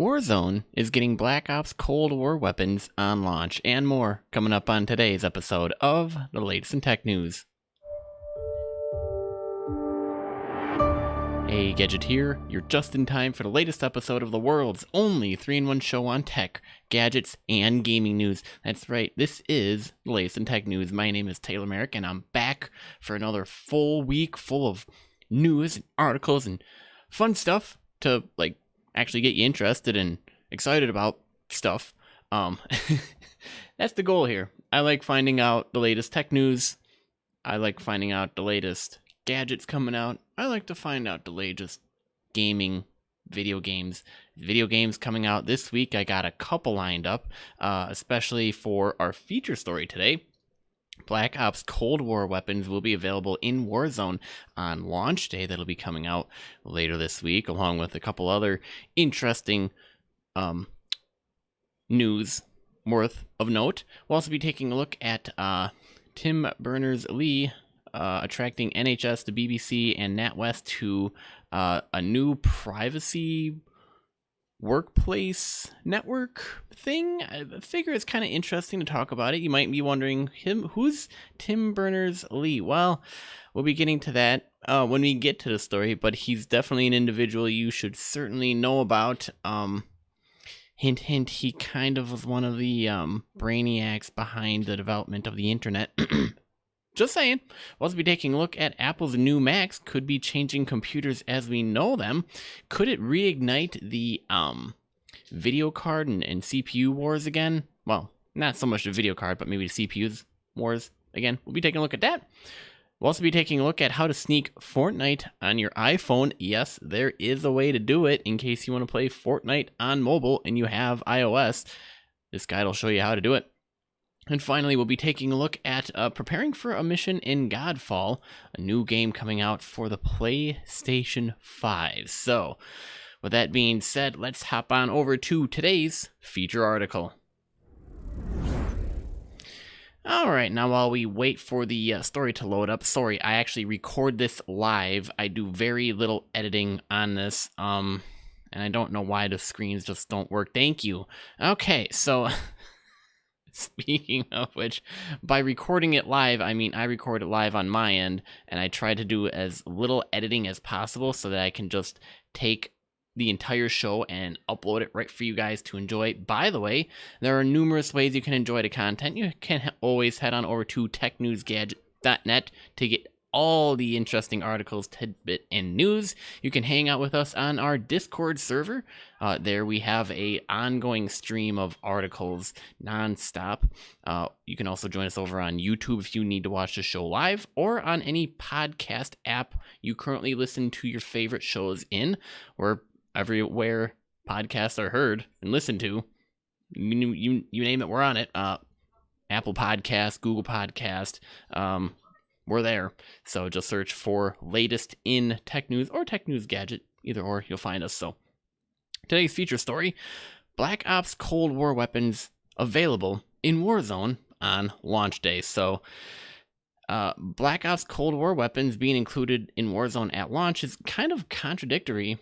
Warzone is getting Black Ops Cold War weapons on launch, and more coming up on today's episode of the latest in tech news. Hey Gadget here, you're just in time for the latest episode of the world's only 3-in-1 show on tech, gadgets, and gaming news. That's right, this is the latest in tech news. My name is Taylor Merrick, and I'm back for another full week full of news and articles and fun stuff to actually get you interested and excited about stuff. That's the goal here. I like finding out the latest tech news. I like finding out the latest gadgets coming out. I like to find out the latest gaming video games coming out this week. I got a couple lined up, especially for our feature story today. Black Ops Cold War weapons will be available in Warzone on launch day. That'll be coming out later this week, along with a couple other interesting news worth of note. We'll also be taking a look at Tim Berners-Lee attracting NHS to BBC and NatWest to a new privacy workplace network thing. I figure it's kind of interesting to talk about it. You might be wondering, who's Tim Berners-Lee? Well, we'll be getting to that when we get to the story, but he's definitely an individual you should certainly know about. Hint, hint, he kind of was one of the brainiacs behind the development of the internet. Just saying. We'll also be taking a look at Apple's new Macs. Could be changing computers as we know them. Could it reignite the video card and CPU wars again? Well, not so much the video card, but maybe the CPU's wars again. We'll be taking a look at that. We'll also be taking a look at how to sneak Fortnite on your iPhone. Yes, there is a way to do it in case you want to play Fortnite on mobile and you have iOS. This guide will show you how to do it. And finally, we'll be taking a look at preparing for a mission in Godfall, a new game coming out for the PlayStation 5. So, with that being said, let's hop on over to today's feature article. Alright, now while we wait for the story to load up, sorry, I actually record this live. I do very little editing on this, and I don't know why the screens just don't work. Thank you. Okay, so... Speaking of which, by recording it live, I mean I record it live on my end, and I try to do as little editing as possible so that I can just take the entire show and upload it right for you guys to enjoy. By the way, there are numerous ways you can enjoy the content. You can always head on over to technewsgadget.net to get all the interesting articles, tidbit, and news. You can hang out with us on our Discord server. There we have a ongoing stream of articles nonstop. You can also join us over on YouTube if you need to watch the show live, or on any podcast app you currently listen to your favorite shows in, or everywhere podcasts are heard and listened to. You name it, we're on it. Apple Podcast, Google Podcast, we're there. So just search for latest in tech news or tech news gadget, either or, you'll find us. So today's feature story, Black Ops Cold War weapons available in Warzone on launch day. So Black Ops Cold War weapons being included in Warzone at launch is kind of contradictory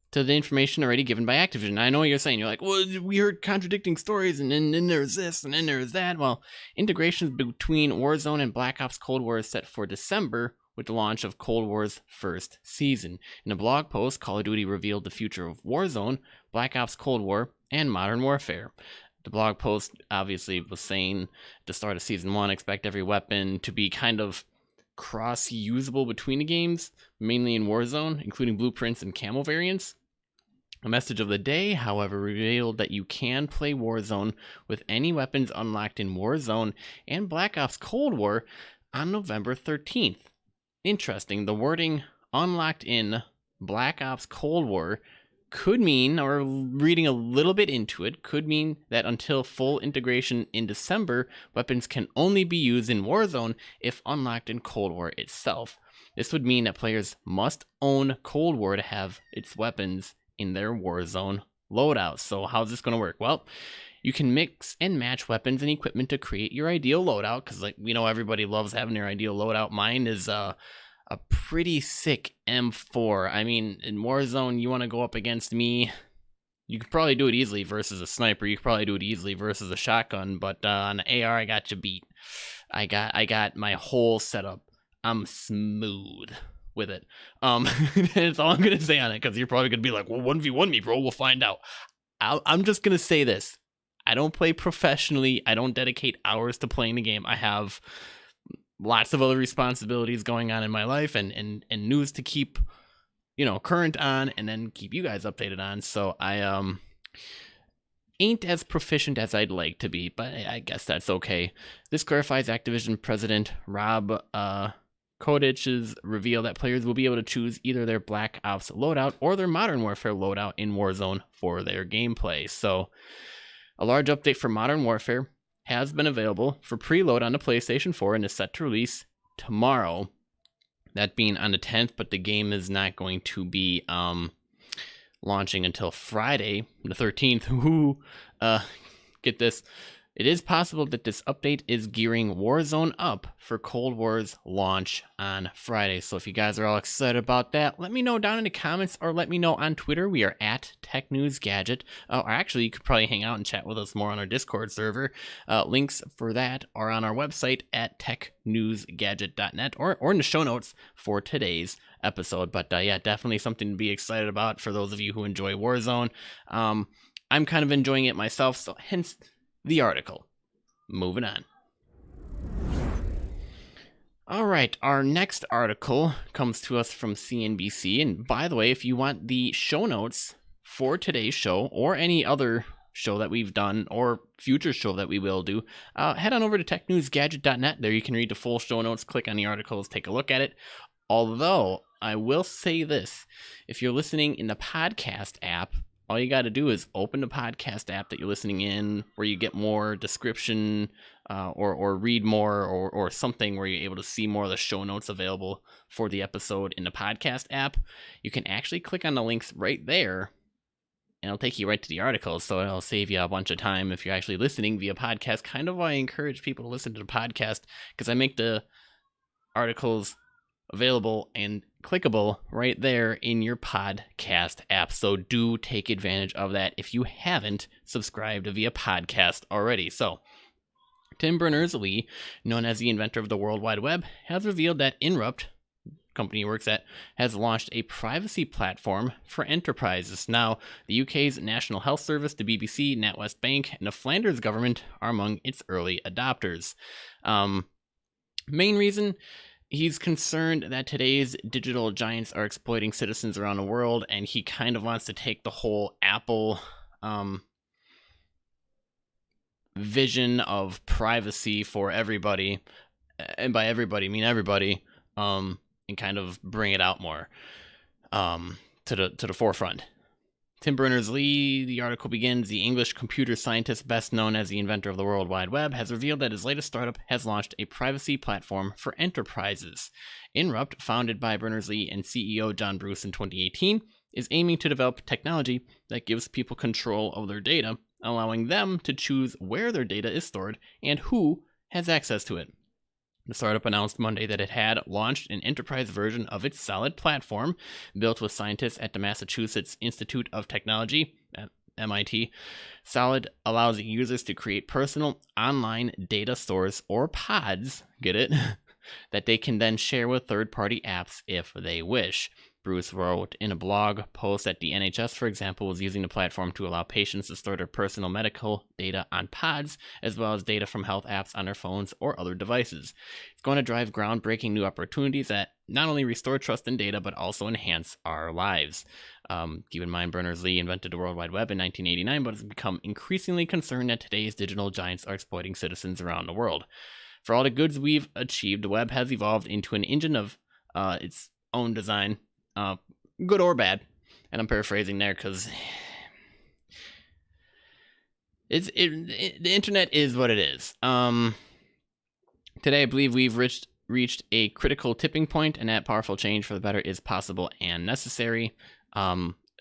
to the information already given by Activision. I know what you're saying. You're like, well, we heard contradicting stories, and then there's this, and then there's that. Well, integrations between Warzone and Black Ops Cold War is set for December with the launch of Cold War's first season. In a blog post, Call of Duty revealed the future of Warzone, Black Ops Cold War, and Modern Warfare. The blog post obviously was saying at the start of Season 1, expect every weapon to be kind of cross-usable between the games, mainly in Warzone, including blueprints and camo variants. A message of the day, however, revealed that you can play Warzone with any weapons unlocked in Warzone and Black Ops Cold War on November 13th. Interesting, the wording unlocked in Black Ops Cold War could mean, or reading a little bit into it, could mean that until full integration in December, weapons can only be used in Warzone if unlocked in Cold War itself. This would mean that players must own Cold War to have its weapons in their Warzone loadouts. So how's this going to work? Well, you can mix and match weapons and equipment to create your ideal loadout, because we know everybody loves having their ideal loadout. Mine is a pretty sick M4. I mean, in Warzone, you want to go up against me, You could probably do it easily versus a sniper. You could probably do it easily versus a shotgun, but on the AR, I got you beat. I got my whole setup. I'm smooth with it. That's all I'm gonna say on it, because you're probably gonna be like, well, 1v1 me, bro. We'll find out. I'm just gonna say this. I don't play professionally. I don't dedicate hours to playing the game. I have lots of other responsibilities going on in my life and news to keep, current on, and then keep you guys updated on. So I ain't as proficient as I'd like to be, but I guess that's okay. This clarifies Activision President Rob Kodich's reveal that players will be able to choose either their Black Ops loadout or their Modern Warfare loadout in Warzone for their gameplay. So a large update for Modern Warfare has been available for preload on the PlayStation 4 and is set to release tomorrow. That being on the 10th, but the game is not going to be launching until Friday, the 13th. Ooh, get this. It is possible that this update is gearing Warzone up for Cold War's launch on Friday. So if you guys are all excited about that, let me know down in the comments or let me know on Twitter. We are at Tech News Gadget. Or actually, you could probably hang out and chat with us more on our Discord server. Links for that are on our website at technewsgadget.net or in the show notes for today's episode. But yeah, definitely something to be excited about for those of you who enjoy Warzone. I'm kind of enjoying it myself, so hence the article. Moving on. All right, our next article comes to us from CNBC. And by the way, if you want the show notes for today's show or any other show that we've done or future show that we will do, head on over to technewsgadget.net. There you can read the full show notes, click on the articles, take a look at it. Although, I will say this, if you're listening in the podcast app, all you got to do is open the podcast app that you're listening in, where you get more description or read more or something where you're able to see more of the show notes available for the episode in the podcast app. You can actually click on the links right there, and it'll take you right to the articles, so it'll save you a bunch of time if you're actually listening via podcast. Kind of why I encourage people to listen to the podcast, because I make the articles available and clickable right there in your podcast app. So do take advantage of that if you haven't subscribed via podcast already. So Tim Berners-Lee, known as the inventor of the World Wide Web, has revealed that Inrupt, company he works at, has launched a privacy platform for enterprises. Now, the UK's National Health Service, the BBC, NatWest Bank, and the Flanders government are among its early adopters. Main reason: he's concerned that today's digital giants are exploiting citizens around the world, and he kind of wants to take the whole Apple vision of privacy for everybody, and by everybody, I mean everybody, and kind of bring it out more to the forefront. Tim Berners-Lee, the article begins, the English computer scientist best known as the inventor of the World Wide Web, has revealed that his latest startup has launched a privacy platform for enterprises. Inrupt, founded by Berners-Lee and CEO John Bruce in 2018, is aiming to develop technology that gives people control of their data, allowing them to choose where their data is stored and who has access to it. The startup announced Monday that it had launched an enterprise version of its Solid platform, built with scientists at the Massachusetts Institute of Technology, at MIT. Solid allows users to create personal online data stores, or pods, get it, that they can then share with third-party apps if they wish. Bruce wrote in a blog post that the NHS, for example, was using the platform to allow patients to store their personal medical data on pods, as well as data from health apps on their phones or other devices. It's going to drive groundbreaking new opportunities that not only restore trust in data, but also enhance our lives. Keep in mind, Berners-Lee invented the World Wide Web in 1989, but has become increasingly concerned that today's digital giants are exploiting citizens around the world. For all the goods we've achieved, the web has evolved into an engine of its own design, good or bad. And I'm paraphrasing there because the internet is what it is. Today, I believe we've reached a critical tipping point, and that powerful change for the better is possible and necessary.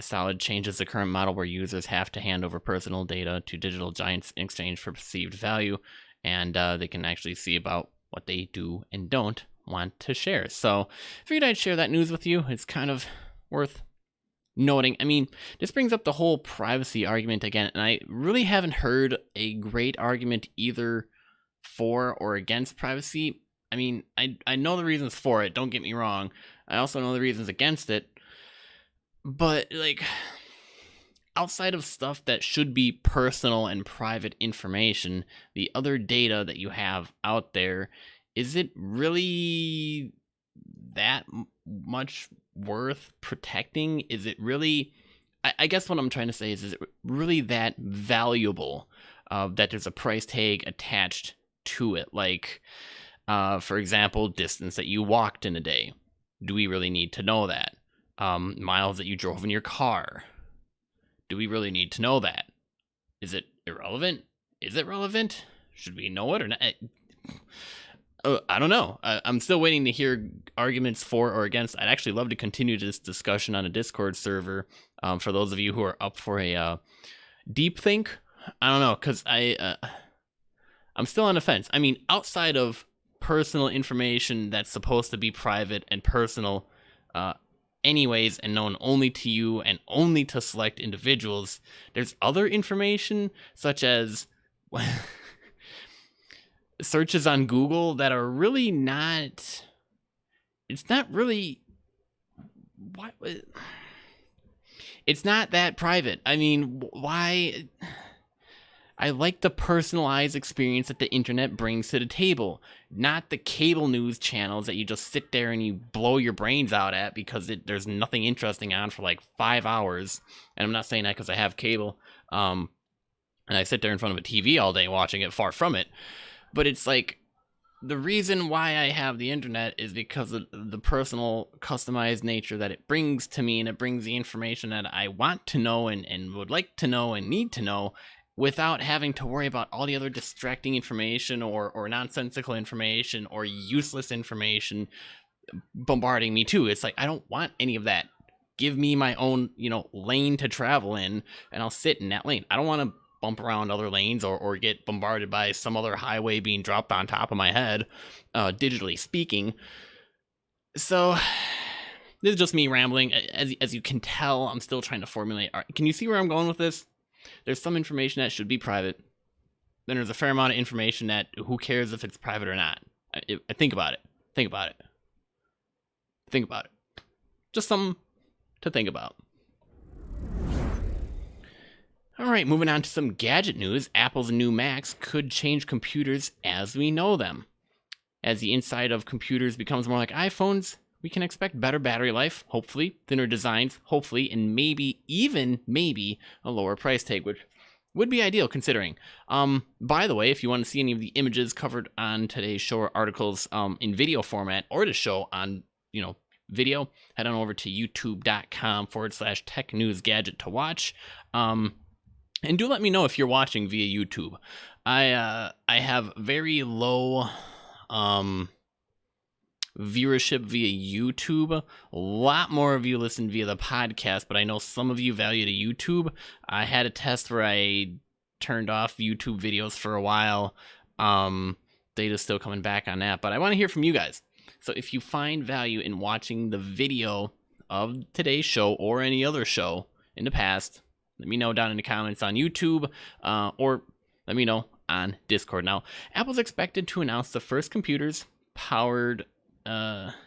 Solid changes the current model where users have to hand over personal data to digital giants in exchange for perceived value, and they can actually see about what they do and don't want to share. So I figured I'd share that news with you. It's kind of worth noting, I mean, this brings up the whole privacy argument again, and I really haven't heard a great argument either for or against privacy. I mean, I know the reasons for it, don't get me wrong. I also know the reasons against it. But, like, outside of stuff that should be personal and private information, the other data that you have out there, is it really that much worth protecting? Is it really, I guess what I'm trying to say is it really that valuable that there's a price tag attached to it? Like, for example, distance that you walked in a day. Do we really need to know that? Miles that you drove in your car. Do we really need to know that? Is it irrelevant? Is it relevant? Should we know it or not? I don't know. I'm still waiting to hear arguments for or against. I'd actually love to continue this discussion on a Discord server. For those of you who are up for a deep think, I don't know, because I'm still on the fence. I mean, outside of personal information that's supposed to be private and personal, anyways, and known only to you and only to select individuals, there's other information such as searches on Google that are really not, it's not really, what, it's not that private. I mean, why? I like the personalized experience that the internet brings to the table, not the cable news channels that you just sit there and you blow your brains out at because there's nothing interesting on for like 5 hours. And I'm not saying that because I have cable, and I sit there in front of a TV all day watching it, far from it. But it's like, the reason why I have the internet is because of the personal, customized nature that it brings to me, and it brings the information that I want to know and would like to know and need to know, without having to worry about all the other distracting information or nonsensical information or useless information bombarding me too. It's like, I don't want any of that. Give me my own, lane to travel in, and I'll sit in that lane. I don't want to bump around other lanes or get bombarded by some other highway being dropped on top of my head, digitally speaking. So this is just me rambling. As you can tell, I'm still trying to formulate. Can you see where I'm going with this? There's some information that should be private. Then there's a fair amount of information that who cares if it's private or not. Think about it. Think about it. Think about it. Just something to think about. All right, moving on to some gadget news. Apple's new Macs could change computers as we know them. As the inside of computers becomes more like iPhones, we can expect better battery life, hopefully, thinner designs, hopefully, and maybe a lower price tag, which would be ideal considering. By the way, if you want to see any of the images covered on today's show or articles in video format, or to show on, video, head on over to youtube.com/technewsgadget to watch. And do let me know if you're watching via YouTube. I have very low viewership via YouTube. A lot more of you listen via the podcast, but I know some of you value the YouTube. I had a test where I turned off YouTube videos for a while. Data's still coming back on that, but I want to hear from you guys. So if you find value in watching the video of today's show or any other show in the past, let me know down in the comments on YouTube, or let me know on Discord. Now, Apple's expected to announce the first computers powered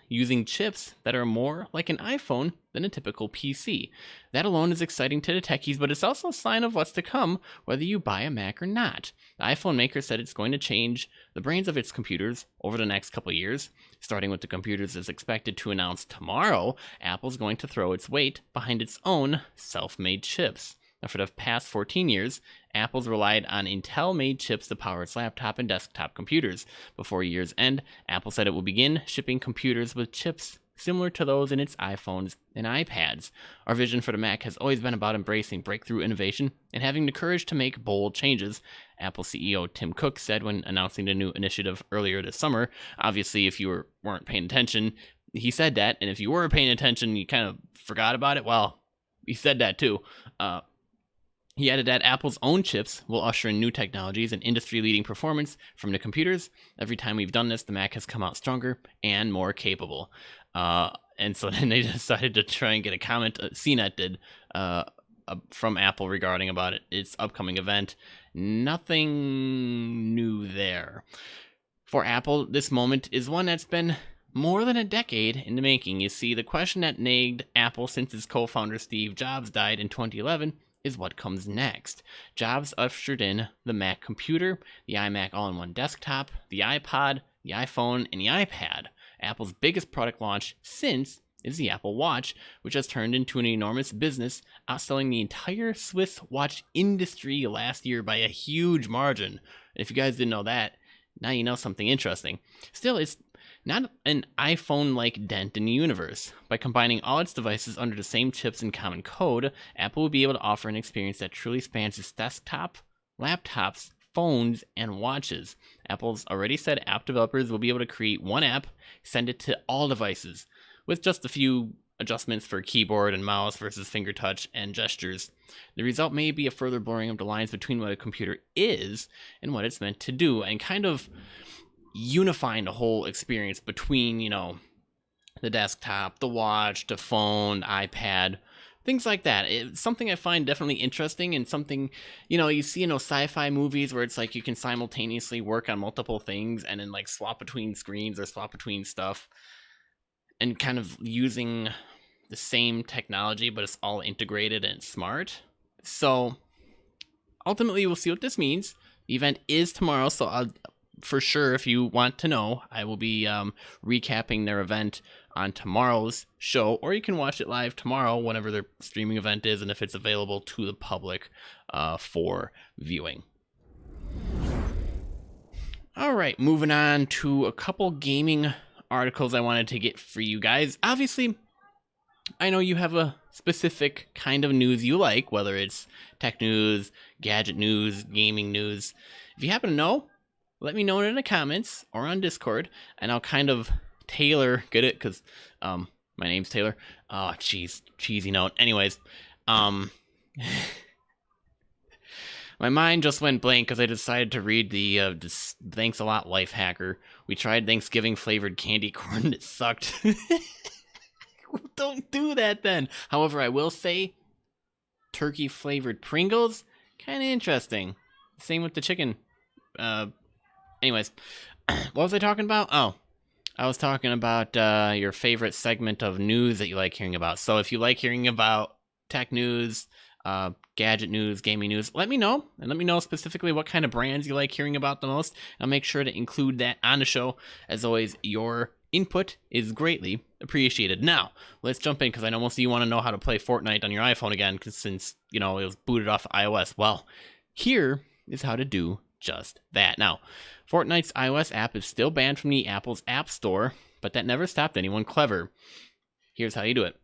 using chips that are more like an iPhone than a typical PC. That alone is exciting to the techies, but it's also a sign of what's to come, whether you buy a Mac or not. The iPhone maker said it's going to change the brains of its computers over the next couple of years. Starting with the computers is expected to announce tomorrow, Apple's going to throw its weight behind its own self-made chips. Now, for the past 14 years, Apple's relied on Intel-made chips to power its laptop and desktop computers. Before year's end, Apple said it will begin shipping computers with chips similar to those in its iPhones and iPads. Our vision for the Mac has always been about embracing breakthrough innovation and having the courage to make bold changes, Apple CEO Tim Cook said when announcing the new initiative earlier this summer. Obviously, if you weren't paying attention, he said that, and if you were paying attention, you kind of forgot about it. Well, he said that too. He added that Apple's own chips will usher in new technologies and industry-leading performance from the computers. Every time we've done this, the Mac has come out stronger and more capable. And so then they decided to try and get a comment, CNET did, from Apple regarding about its upcoming event. Nothing new there. For Apple, this moment is one that's been more than a decade in the making. You see, the question that nagged Apple since its co-founder Steve Jobs died in 2011 is what comes next. Jobs ushered in the Mac computer, the iMac all-in-one desktop, the iPod, the iPhone, and the iPad. Apple's biggest product launch since is the Apple Watch, which has turned into an enormous business, outselling the entire Swiss watch industry last year by a huge margin. If you guys didn't know that, now you know something interesting. Still, it's not an iPhone-like dent in the universe. By combining all its devices under the same chips and common code, Apple will be able to offer an experience that truly spans its desktop, laptops, phones, and watches. Apple's already said app developers will be able to create one app, send it to all devices, with just a few adjustments for keyboard and mouse versus finger touch and gestures. The result may be a further blurring of the lines between what a computer is and what it's meant to do, and kind of unifying the whole experience between, the desktop, the watch, the phone, iPad, things like that. It's something I find definitely interesting, and something, you see in those sci-fi movies where it's like you can simultaneously work on multiple things and then like swap between screens or swap between stuff, and kind of using the same technology, but it's all integrated and smart. So ultimately, we'll see what this means. The event is tomorrow, so for sure, if you want to know, I will be recapping their event on tomorrow's show, or you can watch it live tomorrow, whenever their streaming event is, and if it's available to the public for viewing. All right, moving on to a couple gaming articles I wanted to get for you guys. Obviously, I know you have a specific kind of news you like, whether it's tech news, gadget news, gaming news. If you happen to know, let me know in the comments or on Discord, and I'll kind of get it, because my name's Taylor. Oh, cheesy note. Anyways, my mind just went blank because I decided to read the Thanks a Lot Life Hacker. We tried Thanksgiving flavored candy corn and it sucked. Don't do that then. However, I will say turkey flavored Pringles, kind of interesting. Same with the chicken. Anyways, what was I talking about? Oh, I was talking about your favorite segment of news that you like hearing about. So if you like hearing about tech news, gadget news, gaming news, let me know. And let me know specifically what kind of brands you like hearing about the most. I'll make sure to include that on the show. As always, your input is greatly appreciated. Now, let's jump in, because I know most of you want to know how to play Fortnite on your iPhone again, since, it was booted off iOS. Well, here is how to do just that. Now, Fortnite's iOS app is still banned from the Apple's App Store, but that never stopped anyone clever. Here's how you do it.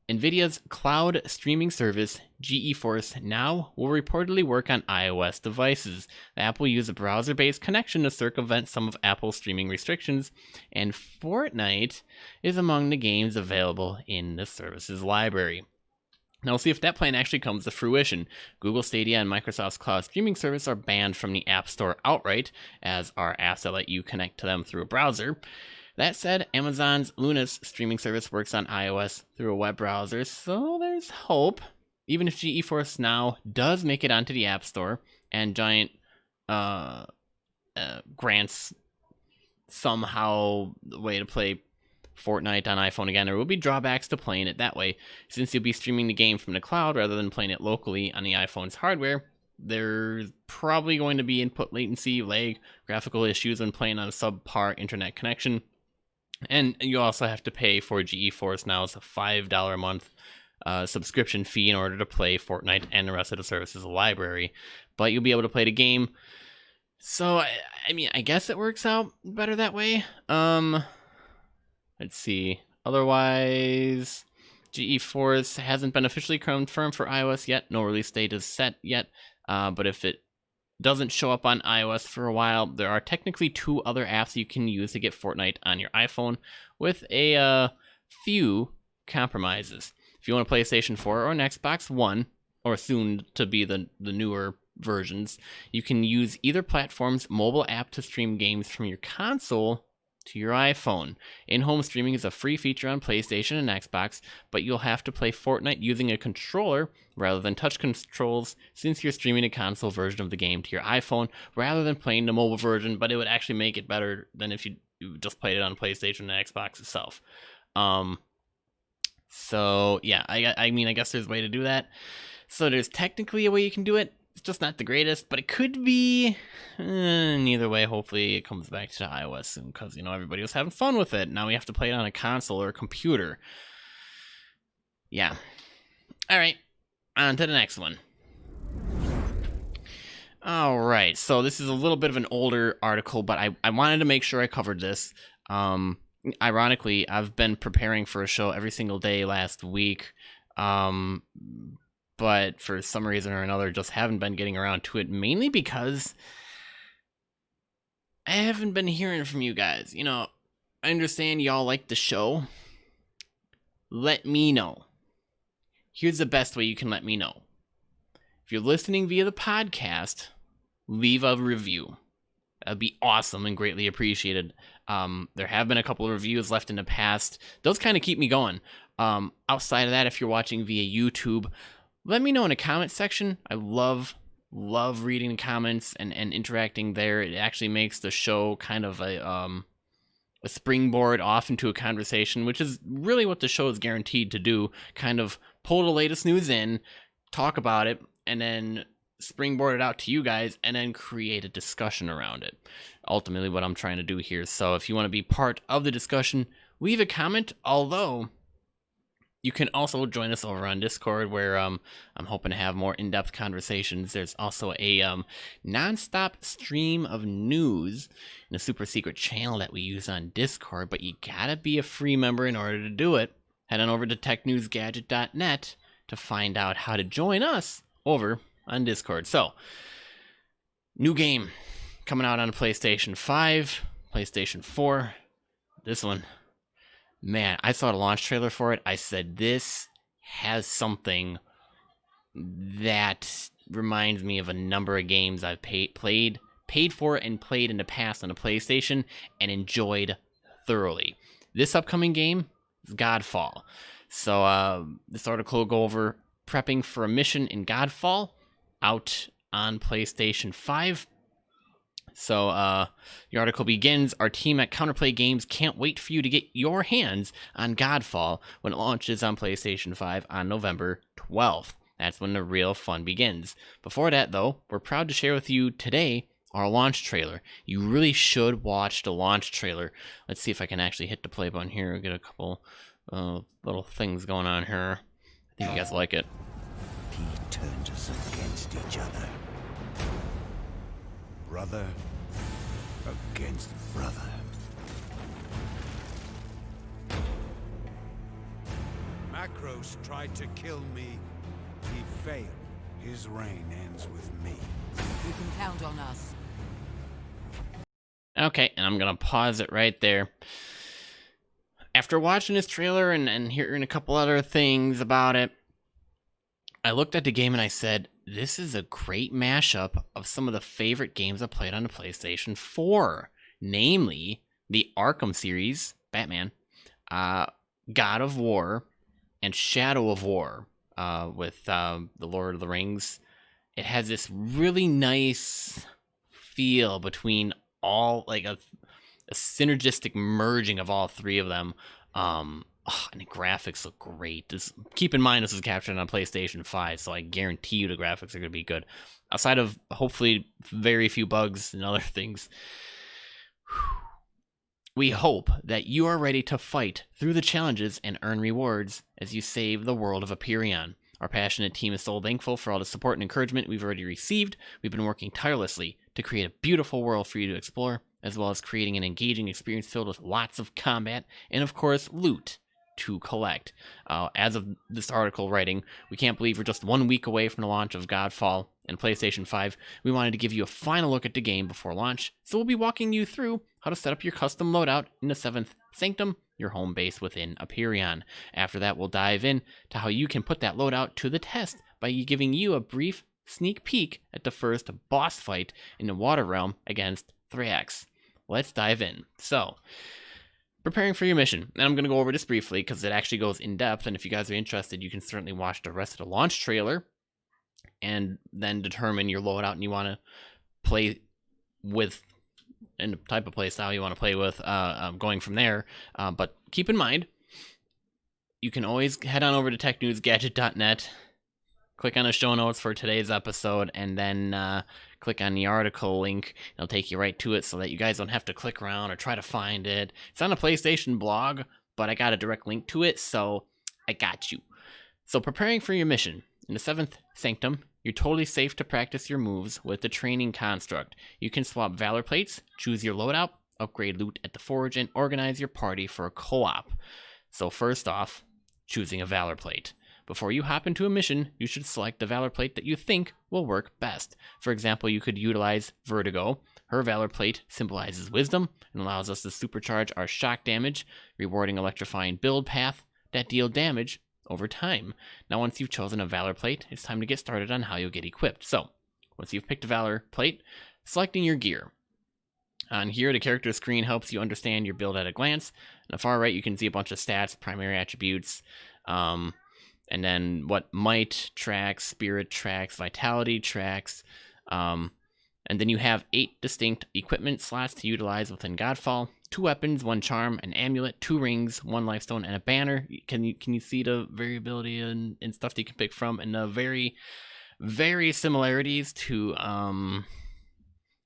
NVIDIA's cloud streaming service, GeForce Now, will reportedly work on iOS devices. The app will use a browser-based connection to circumvent some of Apple's streaming restrictions, and Fortnite is among the games available in the service's library. Now we'll see if that plan actually comes to fruition. Google Stadia and Microsoft's cloud streaming service are banned from the App Store outright, as are apps that let you connect to them through a browser. That said, Amazon's Luna's streaming service works on iOS through a web browser, so there's hope. Even if GeForce Now does make it onto the App Store, and Giant grants somehow the way to play Fortnite on iPhone again, there will be drawbacks to playing it that way. Since you'll be streaming the game from the cloud rather than playing it locally on the iPhone's hardware, there's probably going to be input latency, lag, graphical issues when playing on a subpar internet connection. And you also have to pay for GeForce Now's $5 a month subscription fee in order to play Fortnite and the rest of the service's library. But you'll be able to play the game. So, I guess it works out better that way. Let's see. Otherwise, GeForce hasn't been officially confirmed for iOS yet. No release date is set yet. But if it doesn't show up on iOS for a while, there are technically 2 other apps you can use to get Fortnite on your iPhone, with a few compromises. If you want a PlayStation 4 or an Xbox One, or soon to be the newer versions, you can use either platform's mobile app to stream games from your console to your iPhone. In-home streaming is a free feature on PlayStation and Xbox, but you'll have to play Fortnite using a controller rather than touch controls since you're streaming a console version of the game to your iPhone rather than playing the mobile version, but it would actually make it better than if you just played it on PlayStation and Xbox itself. So yeah, I mean, I guess there's a way to do that. So there's technically a way you can do it. It's just not the greatest, but it could be. Either way, hopefully it comes back to iOS soon because, everybody was having fun with it. Now we have to play it on a console or a computer. Yeah. All right. On to the next one. All right. So this is a little bit of an older article, but I wanted to make sure I covered this. Ironically, I've been preparing for a show every single day last week. But for some reason or another, just haven't been getting around to it, mainly because I haven't been hearing from you guys. I understand y'all like the show. Let me know. Here's the best way you can let me know. If you're listening via the podcast, leave a review. That'd be awesome and greatly appreciated. There have been a couple of reviews left in the past. Those kind of keep me going. Outside of that, if you're watching via YouTube, let me know in the comment section. I love reading the comments and interacting there. It actually makes the show kind of a springboard off into a conversation, which is really what the show is guaranteed to do. Kind of pull the latest news in, talk about it, and then springboard it out to you guys, and then create a discussion around it. Ultimately what I'm trying to do here. So if you want to be part of the discussion, leave a comment, although you can also join us over on Discord, where I'm hoping to have more in-depth conversations. There's also a non-stop stream of news in a super secret channel that we use on Discord, but you gotta be a free member in order to do it. Head on over to technewsgadget.net to find out how to join us over on Discord. So, new game coming out on PlayStation 5, PlayStation 4. This one, man, I saw the launch trailer for it. I said, this has something that reminds me of a number of games I've paid for and played in the past on the PlayStation and enjoyed thoroughly. This upcoming game is Godfall. So this article will go over prepping for a mission in Godfall out on PlayStation 5. So the article begins, our team at Counterplay Games can't wait for you to get your hands on Godfall when it launches on PlayStation 5 on November 12th. That's when the real fun begins. Before that, though, we're proud to share with you today our launch trailer. You really should watch the launch trailer. Let's see if I can actually hit the play button here. Get a couple little things going on here. I think you guys like it. He turned us against each other. Brother against brother. Macros tried to kill me. He failed. His reign ends with me. You can count on us. Okay, and I'm going to pause it right there. After watching this trailer and hearing a couple other things about it, I looked at the game and I said, this is a great mashup of some of the favorite games I played on the PlayStation 4. Namely, the Arkham series, Batman, God of War, and Shadow of War with the Lord of the Rings. It has this really nice feel between all, like a synergistic merging of all three of them. And the graphics look great. Keep in mind this is captured on PlayStation 5, so I guarantee you the graphics are going to be good. Outside of hopefully very few bugs and other things. We hope that you are ready to fight through the challenges and earn rewards as you save the world of Aperion. Our passionate team is so thankful for all the support and encouragement we've already received. We've been working tirelessly to create a beautiful world for you to explore, as well as creating an engaging experience filled with lots of combat and, of course, loot to collect. As of this article writing, we can't believe we're just 1 week away from the launch of Godfall and PlayStation 5. We wanted to give you a final look at the game before launch, so we'll be walking you through how to set up your custom loadout in the 7th Sanctum, your home base within Aperion. After that, we'll dive in to how you can put that loadout to the test by giving you a brief sneak peek at the first boss fight in the Water Realm against Threax. let's dive in. So, preparing for your mission. And I'm going to go over this briefly because it actually goes in depth. And if you guys are interested, you can certainly watch the rest of the launch trailer and then determine your loadout and you want to play with and the type of play style you want to play with going from there. But keep in mind, you can always head on over to technewsgadget.net, click on the show notes for today's episode, and then click on the article link. It'll take you right to it so that you guys don't have to click around or try to find it. It's on a PlayStation blog, but I got a direct link to it, so I got you. So preparing for your mission. In the 7th Sanctum, you're totally safe to practice your moves with the training construct. You can swap Valor plates, choose your loadout, upgrade loot at the forge, and organize your party for a co-op. So first off, choosing a Valor plate. Before you hop into a mission, you should select the Valor plate that you think will work best. For example, you could utilize Vertigo. Her Valor plate symbolizes wisdom and allows us to supercharge our shock damage, rewarding electrifying build path that deal damage over time. Now, once you've chosen a Valor plate, it's time to get started on how you'll get equipped. So, once you've picked a Valor plate, selecting your gear. On here, the character screen helps you understand your build at a glance. On the far right, you can see a bunch of stats, primary attributes, and then what might tracks, spirit tracks, vitality tracks, and then you have 8 distinct equipment slots to utilize within Godfall. 2 weapons, 1 charm, an amulet, 2 rings, 1 lifestone, and a banner. Can you see the variability and stuff that you can pick from, and the very similarities to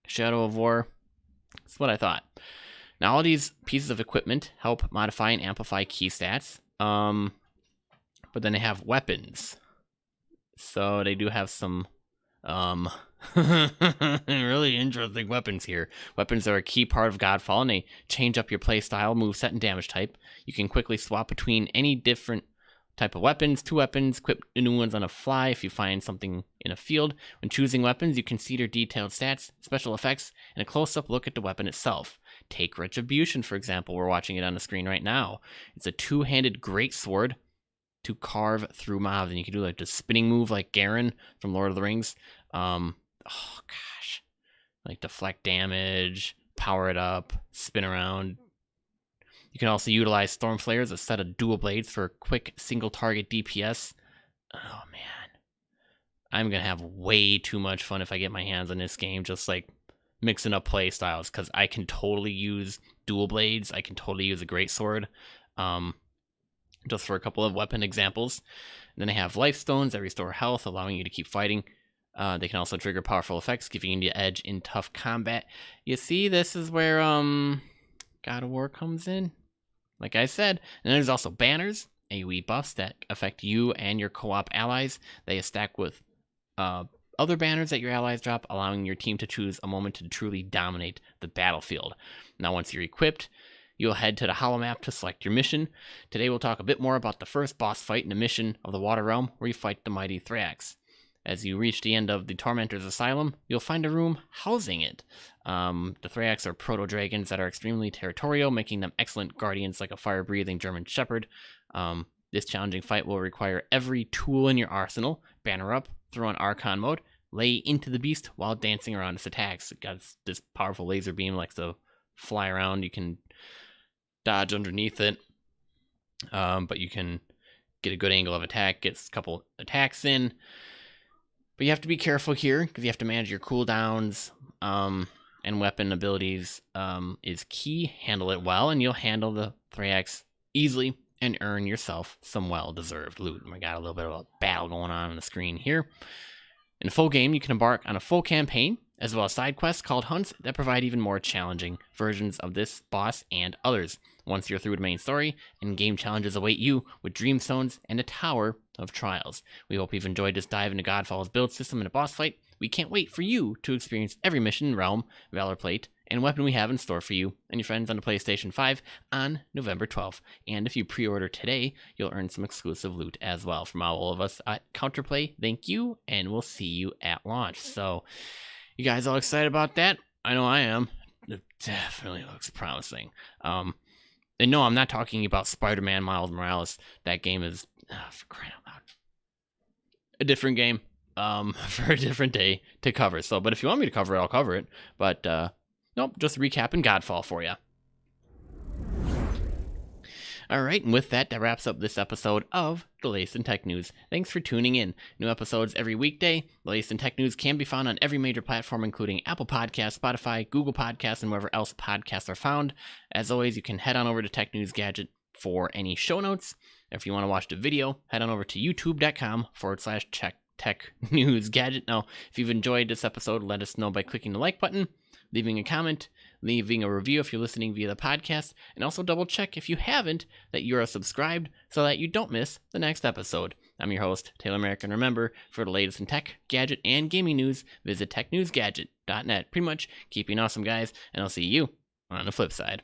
Shadow of War? That's what I thought. Now, all these pieces of equipment help modify and amplify key stats. But then they have weapons. So they do have some really interesting weapons here. Weapons are a key part of Godfall, and they change up your playstyle, moveset, and damage type. You can quickly swap between any different type of weapons, 2 weapons, equip new ones on a fly if you find something in a field. When choosing weapons, you can see their detailed stats, special effects, and a close-up look at the weapon itself. Take Retribution, for example. We're watching it on the screen right now. It's a 2-handed greatsword to carve through mobs, and you can do like the spinning move like Garen from Lord of the Rings. Oh gosh, like deflect damage, power it up, spin around. You can also utilize Storm Flares, a set of dual blades for quick single target DPS. Oh man, I'm gonna have way too much fun if I get my hands on this game, just like mixing up play styles, because I can totally use dual blades. I can totally use a greatsword. Just for a couple of weapon examples. And then they have life stones that restore health, allowing you to keep fighting. They can also trigger powerful effects, giving you the edge in tough combat. You see, this is where God of War comes in, like I said. And there's also banners, AoE buffs that affect you and your co-op allies. They stack with other banners that your allies drop, allowing your team to choose a moment to truly dominate the battlefield. Now, once you're equipped, you'll head to the holomap to select your mission. Today we'll talk a bit more about the first boss fight in the mission of the Water Realm, where you fight the mighty Threax. As you reach the end of the Tormentor's Asylum, you'll find a room housing it. The Threax are proto-dragons that are extremely territorial, making them excellent guardians like a fire-breathing German Shepherd. This challenging fight will require every tool in your arsenal. Banner up, throw on Archon mode, lay into the beast while dancing around its attacks. It got this powerful laser beam, likes to fly around. You can dodge underneath it, but you can get a good angle of attack, get a couple attacks in. But you have to be careful here because you have to manage your cooldowns, and weapon abilities is key. Handle it well, and you'll handle the Threax easily and earn yourself some well-deserved loot. We got a little bit of a battle going on the screen here. In a full game, you can embark on a full campaign, as well as side quests called hunts that provide even more challenging versions of this boss and others. Once you're through the main story, in-game challenges await you with Dreamstones and a Tower of Trials. We hope you've enjoyed this dive into Godfall's build system and a boss fight. We can't wait for you to experience every mission, realm, Valor plate, and weapon we have in store for you and your friends on the PlayStation 5 on November 12th. And if you pre-order today, you'll earn some exclusive loot as well. From all of us at Counterplay, thank you, and we'll see you at launch. So, you guys all excited about that? I know I am. It definitely looks promising. And no, I'm not talking about Spider-Man Miles Morales. That game is, for crying out loud, a different game for a different day to cover. So, but if you want me to cover it, I'll cover it. But Nope, just recapping Godfall for you. Alright, and with that, that wraps up this episode of the Latest in Tech News. Thanks for tuning in. New episodes every weekday. The Latest in Tech News can be found on every major platform, including Apple Podcasts, Spotify, Google Podcasts, and wherever else podcasts are found. As always, you can head on over to Tech News Gadget for any show notes. If you want to watch the video, head on over to youtube.com/check Tech News Gadget. Now, if you've enjoyed this episode, let us know by clicking the like button, leaving a comment, leaving a review if you're listening via the podcast, and also double check if you haven't that you are subscribed so that you don't miss the next episode. I'm your host, Taylor Merrick, and remember, for the latest in tech, gadget, and gaming news, visit technewsgadget.net. Pretty much keeping awesome, guys, and I'll see you on the flip side.